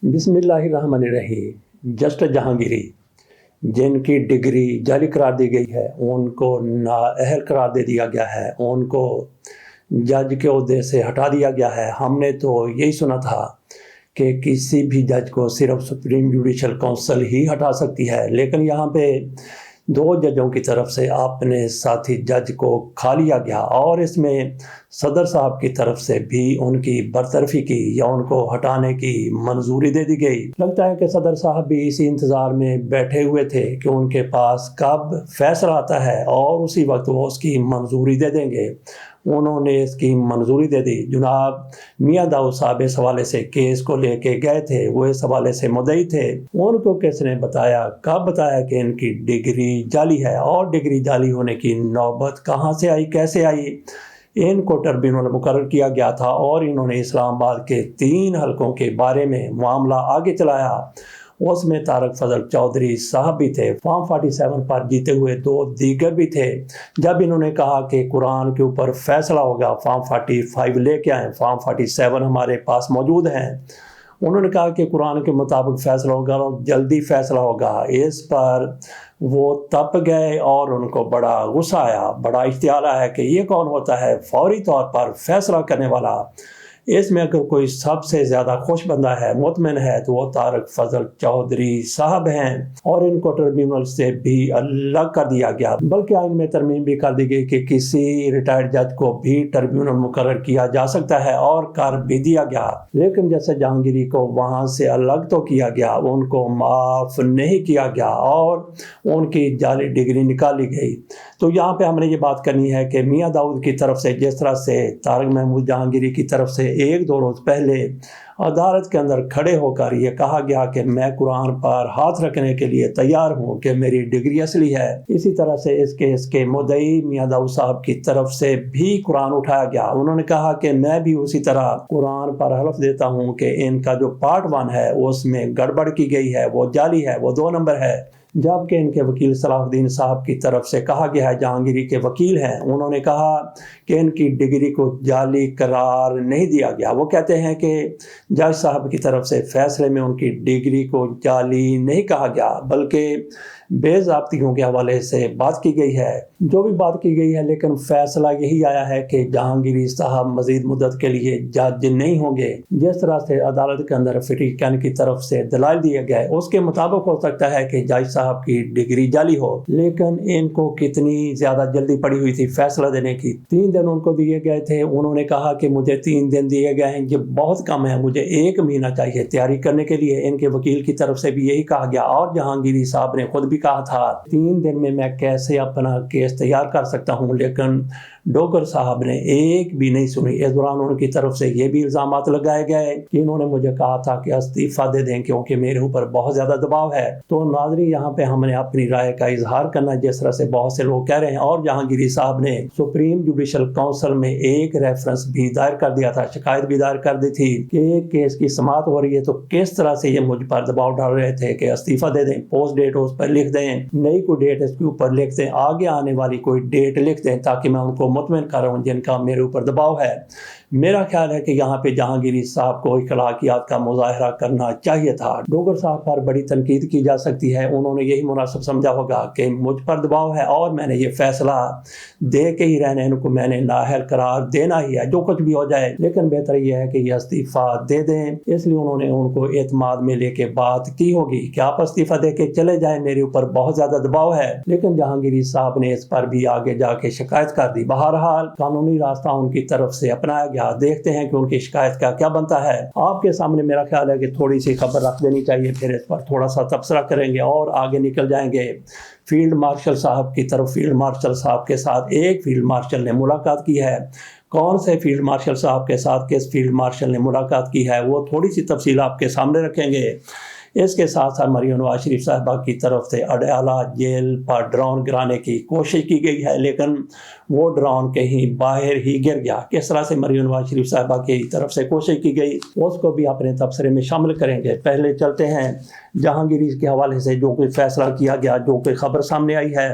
بسم اللہ الرحمن الرحیم۔ جسٹ جہانگیری جن کی ڈگری جعلی قرار دی گئی ہے، ان کو نااہل قرار دے دیا گیا ہے، ان کو جج کے عہدے سے ہٹا دیا گیا ہے۔ ہم نے تو یہی سنا تھا کہ کسی بھی جج کو صرف سپریم جوڈیشل کونسل ہی ہٹا سکتی ہے، لیکن یہاں پہ دو ججوں کی طرف سے اپنے ساتھی جج کو کھا لیا گیا، اور اس میں صدر صاحب کی طرف سے بھی ان کی برطرفی کی یا ان کو ہٹانے کی منظوری دے دی گئی۔ لگتا ہے کہ صدر صاحب بھی اسی انتظار میں بیٹھے ہوئے تھے کہ ان کے پاس کب فیصلہ آتا ہے اور اسی وقت وہ اس کی منظوری دے دیں گے۔ انہوں نے اس کی منظوری دے دی۔ جناب میاں داؤد صاحب اس حوالے سے کیس کو لے کے گئے تھے، وہ اس حوالے سے مدعی تھے۔ ان کو کس نے بتایا، کب بتایا کہ ان کی ڈگری جعلی ہے، اور ڈگری جعلی ہونے کی نوبت کہاں سے آئی، کیسے آئی؟ ان کو ٹربیونل مقرر کیا گیا تھا اور انہوں نے اسلام آباد کے 3 حلقوں کے بارے میں معاملہ آگے چلایا۔ اس میں طارق فضل چودھری صاحب بھی تھے، فارم 47 پر جیتے ہوئے 2 دیگر بھی تھے۔ جب انہوں نے کہا کہ قرآن کے اوپر فیصلہ ہوگا، فارم 45 لے کے آئیں، فارم 47 ہمارے پاس موجود ہیں۔ انہوں نے کہا کہ قرآن کے مطابق فیصلہ ہوگا اور جلدی فیصلہ ہوگا۔ اس پر وہ تپ گئے اور ان کو بڑا غصہ آیا، بڑا اشتعال آیا کہ یہ کون ہوتا ہے فوری طور پر فیصلہ کرنے والا۔ اس میں اگر کوئی سب سے زیادہ خوش بندہ ہے، مطمئن ہے، تو وہ طارق فضل چودھری صاحب ہیں، اور ان کو ٹربیونل سے بھی الگ کر دیا گیا۔ بلکہ آئین میں ترمیم بھی کر دی گئی کہ کسی ریٹائرڈ جج کو بھی ٹربیونل مقرر کیا جا سکتا ہے، اور کر بھی دیا گیا۔ لیکن جیسے جہانگیری کو وہاں سے الگ تو کیا گیا، ان کو معاف نہیں کیا گیا اور ان کی جعلی ڈگری نکالی گئی۔ تو یہاں پہ ہم نے یہ بات کرنی ہے کہ میاں داؤد کی طرف سے جس طرح سے طارق محمود جہانگیری کی طرف سے 1-2 روز پہلے عدالت کے اندر کھڑے ہو کر یہ کہا گیا کہ میں قرآن پر ہاتھ رکھنے کے لیے تیار ہوں کہ میری ڈگری اصلی ہے، اسی طرح سے اس کے مدعی میاں داؤد صاحب کی طرف سے بھی قرآن اٹھایا گیا۔ انہوں نے کہا کہ میں بھی اسی طرح قرآن پر حلف دیتا ہوں کہ ان کا جو پارٹ 1 ہے اس میں گڑبڑ کی گئی ہے، وہ جعلی ہے، وہ 2 نمبر ہے۔ جبکہ ان کے وکیل صلاح الدین صاحب کی طرف سے کہا گیا ہے، جہانگیری کے وکیل ہیں، انہوں نے کہا کہ ان کی ڈگری کو جعلی قرار نہیں دیا گیا۔ وہ کہتے ہیں کہ جج صاحب کی طرف سے فیصلے میں ان کی ڈگری کو جعلی نہیں کہا گیا، بلکہ بے ضابطگیوں کے حوالے سے بات کی گئی ہے، جو بھی بات کی گئی ہے، لیکن فیصلہ یہی آیا ہے کہ جہانگیری صاحب مزید مدت کے لیے جج نہیں ہوں گے۔ جس طرح سے عدالت کے اندر فریقین کی طرف سے دلائل دیے گئے، اس کے مطابق ہو سکتا ہے کہ جج صاحب کی ڈگری جعلی ہو، لیکن ان کو کتنی زیادہ جلدی پڑی ہوئی تھی فیصلہ دینے کی۔ 3 دن ان کو دیے گئے تھے۔ انہوں نے کہا کہ مجھے 3 دن دیے گئے ہیں، یہ بہت کم ہے، مجھے 1 مہینہ چاہیے تیاری کرنے کے لیے۔ ان کے وکیل کی طرف سے بھی یہی کہا گیا، اور جہانگیری صاحب نے خود بھی کہا تھا 3 دن میں میں کیسے اپنا کیس تیار کر سکتا ہوں، لیکن ڈوگر صاحب نے ایک بھی نہیں سنی۔ اس دوران ان کی طرف سے یہ بھی الزامات لگائے گئے کہ انہوں نے مجھے کہا تھا کہ استعفیٰ دے دیں کیونکہ میرے اوپر بہت زیادہ دباؤ ہے۔ تو ناظرین، یہاں پہ ہم نے اپنی رائے کا اظہار کرنا، جس طرح سے بہت سے لوگ کہہ رہے ہیں، اور جہانگیری صاحب نے سپریم جوڈیشل کونسل میں ایک ریفرنس بھی دائر کر دیا تھا، شکایت بھی دائر کر دی تھی کہ ایک کیس کی سماعت ہو رہی ہے تو کس طرح سے یہ مجھ پر دباؤ ڈال رہے تھے کہ استعفیٰ دے دیں، پوسٹ ڈیٹ اس پر لکھ دیں، نئی کوئی ڈیٹ اس کے اوپر لکھ دیں، آگے آنے والی کوئی ڈیٹ لکھ دیں، تاکہ میں ان کو مطمئن کر رہا ہوں جن کا میرے اوپر دباؤ ہے۔ میرا خیال ہے کہ یہاں پہ جہانگیری صاحب کو اخلاقیات کا مظاہرہ کرنا چاہیے تھا۔ ڈوگر صاحب پر بڑی تنقید کی جا سکتی ہے، انہوں نے یہی مناسب سمجھا ہوگا کہ مجھ پر دباؤ ہے اور میں نے یہ فیصلہ دے کے ہی رہنا ہے، ان کو میں نے نااہل قرار دینا ہی ہے، جو کچھ بھی ہو جائے، لیکن بہتر یہ ہے کہ یہ استعفیٰ دے دیں۔ اس لیے انہوں نے ان کو اعتماد میں لے کے بات کی ہوگی کہ آپ استعفیٰ دے کے چلے جائیں، میرے اوپر بہت زیادہ دباؤ ہے، لیکن جہانگیری صاحب نے اس پر بھی آگے جا کے شکایت کر دی۔ بہرحال قانونی راستہ ان کی طرف سے اپنایا گیا، دیکھتے ہیں کہ ان کی شکایت کا کیا بنتا ہے۔ آپ کے سامنے میرا خیال ہے کہ تھوڑی سی خبر رکھ دینی چاہیے، پھر اس پر تھوڑا سا تبصرہ کریں گے اور آگے نکل جائیں گے۔ فیلڈ مارشل صاحب کی طرف، فیلڈ مارشل صاحب کے ساتھ ایک فیلڈ مارشل نے ملاقات کی ہے۔ کون سے فیلڈ مارشل صاحب کے ساتھ کس فیلڈ مارشل نے ملاقات کی ہے، وہ تھوڑی سی تفصیل آپ کے سامنے رکھیں گے۔ اس کے ساتھ ساتھ مریم نواز شریف صاحبہ کی طرف سے اڈیالہ جیل پر ڈرون گرانے کی کوشش کی گئی ہے، لیکن وہ ڈرون کہیں باہر ہی گر گیا۔ کس طرح سے مریم نواز شریف صاحبہ کی طرف سے کوشش کی گئی، اس کو بھی اپنے تبصرے میں شامل کریں گے۔ پہلے چلتے ہیں جہانگیری کے حوالے سے جو کوئی فیصلہ کیا گیا، جو کوئی خبر سامنے آئی ہے۔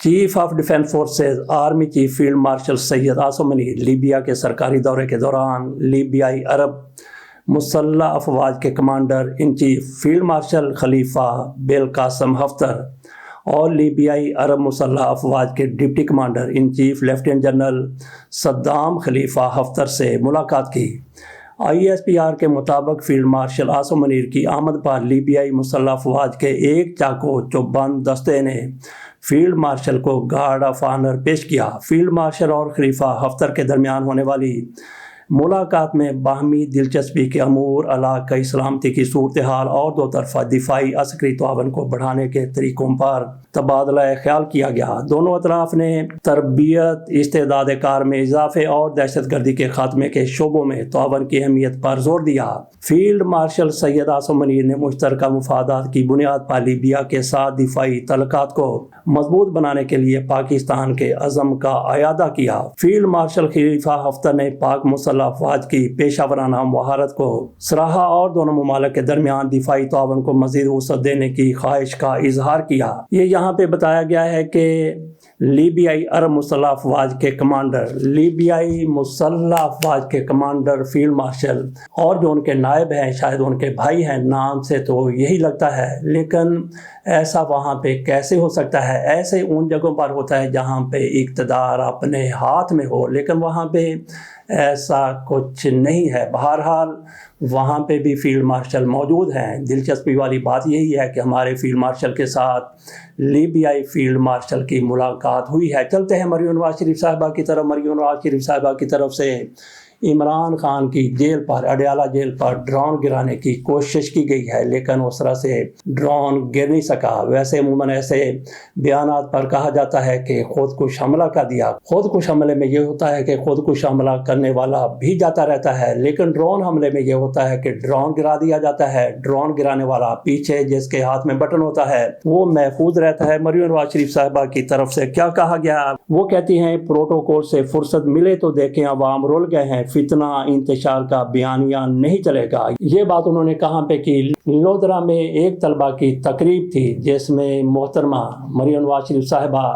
Chief of defence forces army chief field marshal Syed Asim Munir Libya کے سرکاری دورے کے دوران لیبیائی عرب مسلح افواج کے commander in chief field marshal خلیفہ بالقاسم حفتر اور لیبیائی عرب مسلح افواج کے deputy commander in chief lieutenant general Saddam خلیفہ حفتر سے ملاقات کی۔ ISPR کے مطابق فیلڈ مارشل عاصم منیر کی آمد پر لیبیائی مسلح افواج کے ایک چاقو چوبند دستے نے فیلڈ مارشل کو گارڈ آف آنر پیش کیا۔ فیلڈ مارشل اور خلیفہ حفتر کے درمیان ہونے والی ملاقات میں باہمی دلچسپی کے امور، علاقائی سلامتی کی صورتحال اور دو طرفہ دفاعی عسکری تعاون کو بڑھانے کے طریقوں پر تبادلہ خیال کیا گیا۔ دونوں اطراف نے تربیت، استعداد کار میں اضافے اور دہشت گردی کے خاتمے کے شعبوں میں تعاون کی اہمیت پر زور دیا۔ فیلڈ مارشل سید عاصم منیر نے مشترکہ مفادات کی بنیاد پر لیبیا کے ساتھ دفاعی تعلقات کو مضبوط بنانے کے لیے پاکستان کے عزم کا اعادہ کیا۔ فیلڈ مارشل خلیفہ حفتر نے پاک مسلح افواج کی پیشہ ورانہ مہارت کو سراہا اور دونوں ممالک کے درمیان دفاعی تعاون کو مزید وسعت دینے کی خواہش کا اظہار کیا۔ یہ یہاں پہ بتایا گیا ہے کہ لیبیائی عرب مسلح افواج کے کمانڈر فیلڈ مارشل اور جو ان کے نائب ہیں، شاید ان کے بھائی ہیں، نام سے تو یہی لگتا ہے، لیکن ایسا وہاں پہ کیسے ہو سکتا ہے؟ ایسے ان جگہوں پر ہوتا ہے جہاں پہ اقتدار اپنے ہاتھ میں ہو، لیکن وہاں پہ ایسا کچھ نہیں ہے۔ بہرحال وہاں پہ بھی فیلڈ مارشل موجود ہیں۔ دلچسپی والی بات یہی ہے کہ ہمارے فیلڈ مارشل کے ساتھ لیبیائی فیلڈ مارشل کی ملاقات ہوئی ہے۔ چلتے ہیں مریم نواز شریف صاحبہ کی طرف۔ مریم نواز شریف صاحبہ کی طرف سے عمران خان کی جیل پر، اڈیالہ جیل پر ڈرون گرانے کی کوشش کی گئی ہے، لیکن اس طرح سے ڈرون گر نہیں سکا۔ ویسے عموماً ایسے بیانات پر کہا جاتا ہے کہ خود کش حملہ کر دیا۔ خود کش حملے میں یہ ہوتا ہے کہ خود کش حملہ کرنے والا بھی جاتا رہتا ہے، لیکن ڈرون حملے میں یہ ہوتا ہے کہ ڈرون گرا دیا جاتا ہے، ڈرون گرانے والا پیچھے جس کے ہاتھ میں بٹن ہوتا ہے وہ محفوظ رہتا ہے۔ مریم نواز شریف صاحبہ کی طرف سے کیا کہا گیا؟ وہ کہتی ہیں پروٹوکول سے فرصت ملے تو دیکھیں عوام رول گئے ہیں، فتنہ انتشار کا بیانیہ نہیں چلے گا۔ یہ بات انہوں نے کہاں پہ کی؟ لودرا میں ایک طلبہ کی تقریب تھی جس میں محترمہ مریم نواز شریف صاحبہ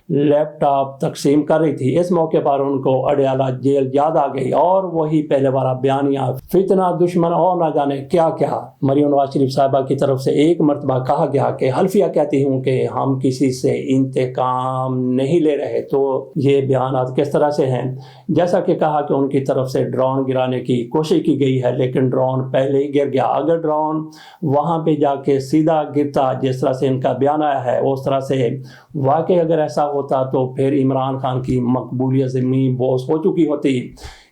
لیپ ٹاپ تقسیم کر رہی تھی۔ اس موقع پر ان کو اڈیالہ جیل یاد آ گئی اور وہی پہلے والا بیانیہ، فتنہ، دشمن اور نہ جانے کیا کیا۔ مریم نواز شریف صاحبہ کی طرف سے ایک مرتبہ کہا گیا کہ حلفیہ کہتی ہوں کہ ہم کسی سے انتقام نہیں لے رہے، تو یہ بیانات کس طرح سے ہیں؟ جیسا کہ کہا کہ ان کی طرف سے ڈرون گرانے کی کوشش کی گئی ہے، لیکن ڈرون پہلے ہی گر گیا۔ اگر ڈرون وہاں پہ جا کے سیدھا گرتا جس طرح سے ان کا بیان آیا ہے، اس طرح سے واقعی اگر ایسا ہوتا تو پھر عمران خان کی مقبولیت زمین بوس ہو چکی ہوتی۔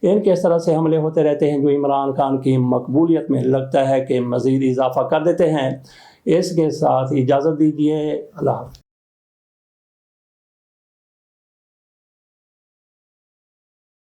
ان کے اس طرح سے حملے ہوتے رہتے ہیں جو عمران خان کی مقبولیت میں لگتا ہے کہ مزید اضافہ کر دیتے ہیں۔ اس کے ساتھ اجازت دیجیے، اللہ حافظ۔